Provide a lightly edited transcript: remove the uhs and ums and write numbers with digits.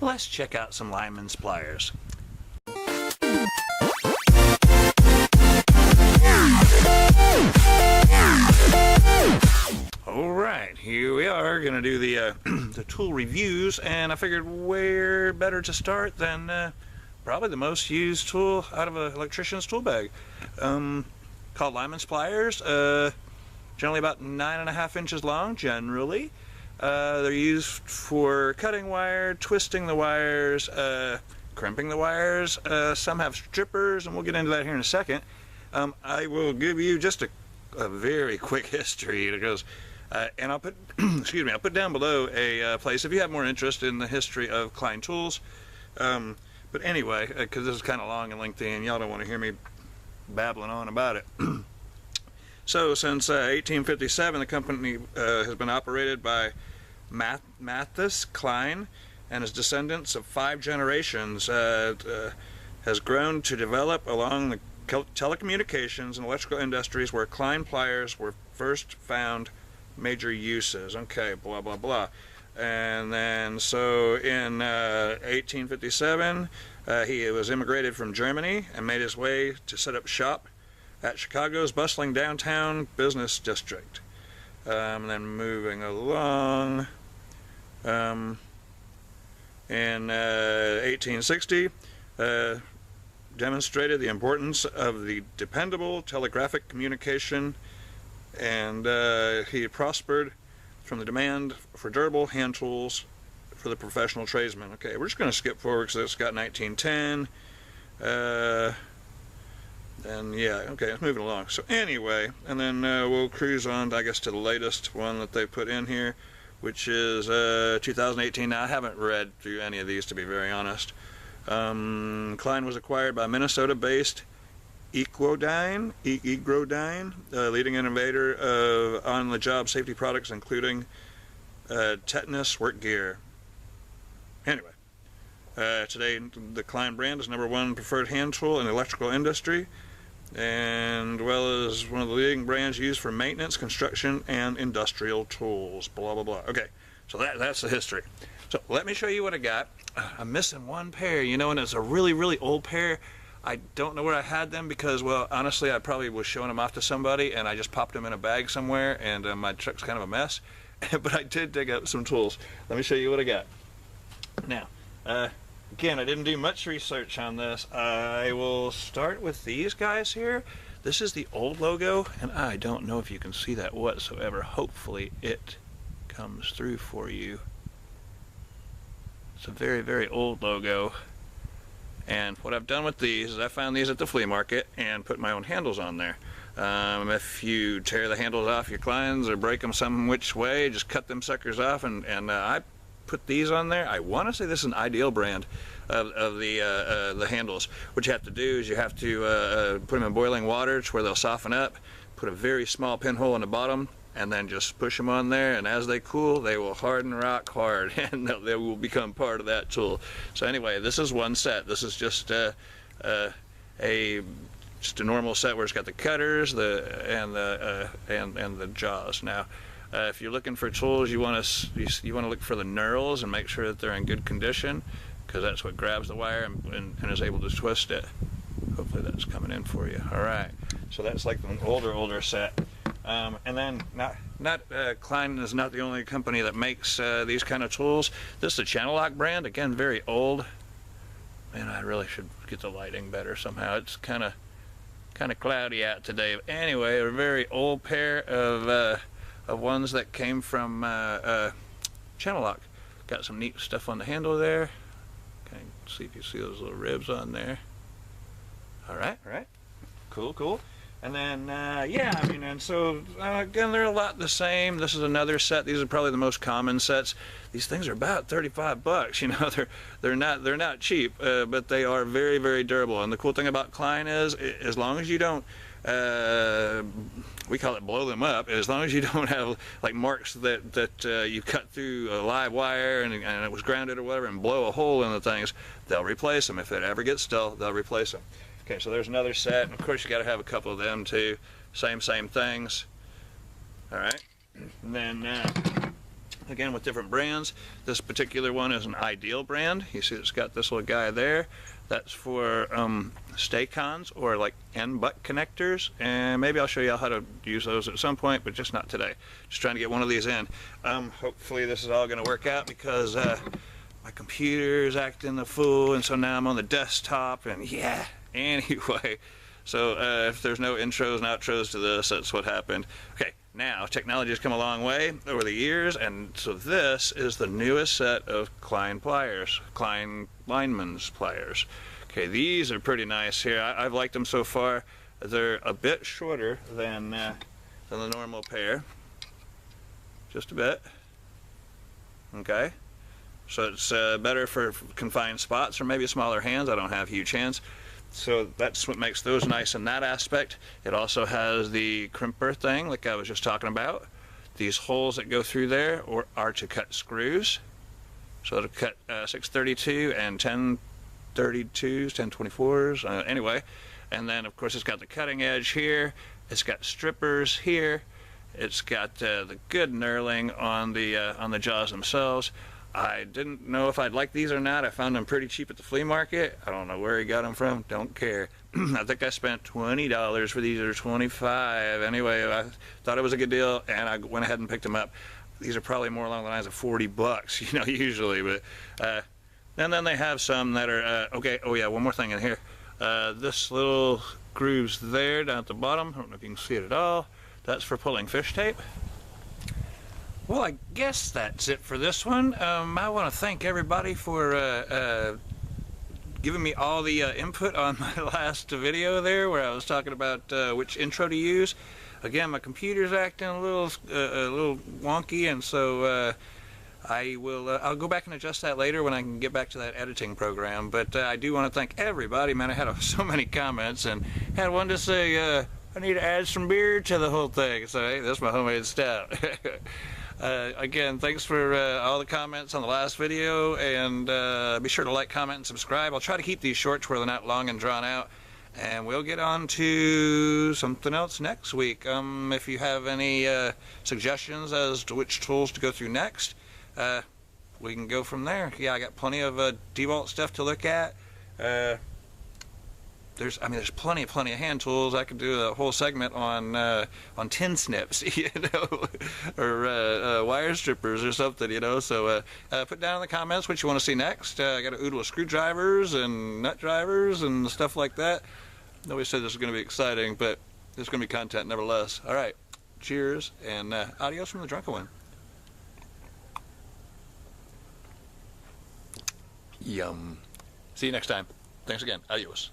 let's check out some Linemans pliers. Alright, here we are going to do the, the tool reviews, and I figured where better to start than probably the most used tool out of an electrician's tool bag. Called Linemans pliers, generally about 9.5 inches long, generally. They're used for cutting wire, twisting the wires, crimping the wires. Some have strippers, and we'll get into that here in a second. I will give you just a very quick history. It goes, and I'll put, excuse me, I'll put down below a place if you have more interest in the history of Klein tools. But anyway, because this is kind of long and lengthy, and y'all don't want to hear me babbling on about it. So since 1857, the company has been operated by Matthias Klein and his descendants of 5 generations. Has grown to develop along the telecommunications and electrical industries where Klein pliers were first found major uses. Okay, blah blah blah. And then so in 1857 he was immigrated from Germany and made his way to set up shop at Chicago's bustling downtown business district. And then moving along, in 1860 demonstrated the importance of the dependable telegraphic communication, and he prospered from the demand for durable hand tools for the professional tradesman. Okay, we're just going to skip forward because it's got 1910. And yeah, okay, it's moving along. So anyway, and then we'll cruise on, I guess, to the latest one that they put in here, which is 2018. Now, I haven't read through any of these, to be very honest. Klein was acquired by Minnesota-based Egrodyne, leading innovator of on-the-job safety products, including tetanus work gear. Anyway, today the Klein brand is #1 preferred hand tool in the electrical industry, and well as one of the leading brands used for maintenance, construction, and industrial tools. Blah blah blah. Okay, so that's the history. So let me show you what I got. I'm missing one pair, you know, and it's a really old pair. I don't know where I had them because, well, honestly, I probably was showing them off to somebody and I just popped them in a bag somewhere, and my truck's kind of a mess. But I did dig up some tools. Let me show you what I got. Now, again, I didn't do much research on this. I will start with these guys here. This is the old logo, and I don't know if you can see that whatsoever. Hopefully it comes through for you. It's a very old logo, and what I've done with these is I found these at the flea market and put my own handles on there. If you tear the handles off your Kleins or break them some which way, just cut them suckers off, and I put these on there. I want to say this is an Ideal brand of the handles. What you have to do is you have to put them in boiling water to where they'll soften up, put a very small pinhole in the bottom, and then just push them on there, and as they cool, they will harden rock hard, and they will become part of that tool. So anyway, this is one set. This is just a normal set where it's got the cutters, and the jaws. Now, if you're looking for tools, you want to look for the knurls and make sure that they're in good condition, because that's what grabs the wire and is able to twist it. Hopefully that's coming in for you. All right. So that's like an older set. And then Klein is not the only company that makes these kind of tools. This is the Channel Lock brand. Again, very old. Man, I really should get the lighting better somehow. It's kind of cloudy out today. But anyway, a very old pair of ones that came from Channel Lock. Got some neat stuff on the handle there. Okay, see if you see those little ribs on there. All right. Cool. And then, yeah, I mean, and so, again, they're a lot the same. This is another set. These are probably the most common sets. These things are about 35 bucks, you know. They're not cheap, but they are very durable. And the cool thing about Klein is, as long as you don't, we call it blow them up, as long as you don't have, like, marks that you cut through a live wire and it was grounded or whatever and blow a hole in the things, they'll replace them. If it ever gets dull, they'll replace them. Okay, so there's another set, and of course you got to have a couple of them too. Same things. All right, and then again with different brands. This particular one is an Ideal brand. You see it's got this little guy there. That's for stay-cons or like end butt connectors, and maybe I'll show you how to use those at some point, but just not today. Just trying to get one of these in. Hopefully this is all going to work out, because my computer's acting the fool, and so now I'm on the desktop, and yeah, anyway. So if there's no intros and outros to this, that's what happened. Okay, now technology has come a long way over the years, and so this is the newest set of Klein pliers, Linemans pliers. Okay, these are pretty nice here. I've liked them so far. They're a bit shorter than the normal pair, just a bit. Okay, so it's better for confined spots or maybe smaller hands. I don't have huge hands. So that's what makes those nice in that aspect. It also has the crimper thing like I was just talking about. These holes that go through there are to cut screws. So to cut 632 and 1032s, 1024s, anyway. And then of course it's got the cutting edge here. It's got strippers here. It's got the good knurling on the jaws themselves. I didn't know if I'd like these or not. I found them pretty cheap at the flea market. I don't know where he got them from. Don't care. I think I spent $20 for these, or $25. Anyway, I thought it was a good deal, and I went ahead and picked them up. These are probably more along the lines of $40, you know, usually. But and then they have some that are okay. Oh yeah, one more thing in here. This little grooves there down at the bottom. I don't know if you can see it at all. That's for pulling fish tape. Well, I guess that's it for this one. I want to thank everybody for giving me all the input on my last video there, where I was talking about which intro to use. Again, my computer's acting a little wonky, and so I'll go back and adjust that later when I can get back to that editing program. But I do want to thank everybody. Man, I had so many comments, and had one to say I need to add some beer to the whole thing. So hey, that's my homemade stout. Again, thanks for all the comments on the last video, and be sure to like, comment, and subscribe. I'll try to keep these short where they're not long and drawn out, and we'll get on to something else next week. If you have any suggestions as to which tools to go through next, we can go from there. Yeah, I got plenty of DeWalt stuff to look at. There's plenty of hand tools. I could do a whole segment on tin snips, you know, or wire strippers or something, you know. So put down in the comments what you want to see next. I got a oodle of screwdrivers and nut drivers and stuff like that. Nobody said this is going to be exciting, but there's going to be content nevertheless. All right, cheers, and adios from the Drunkin one. Yum. See you next time. Thanks again. Adios.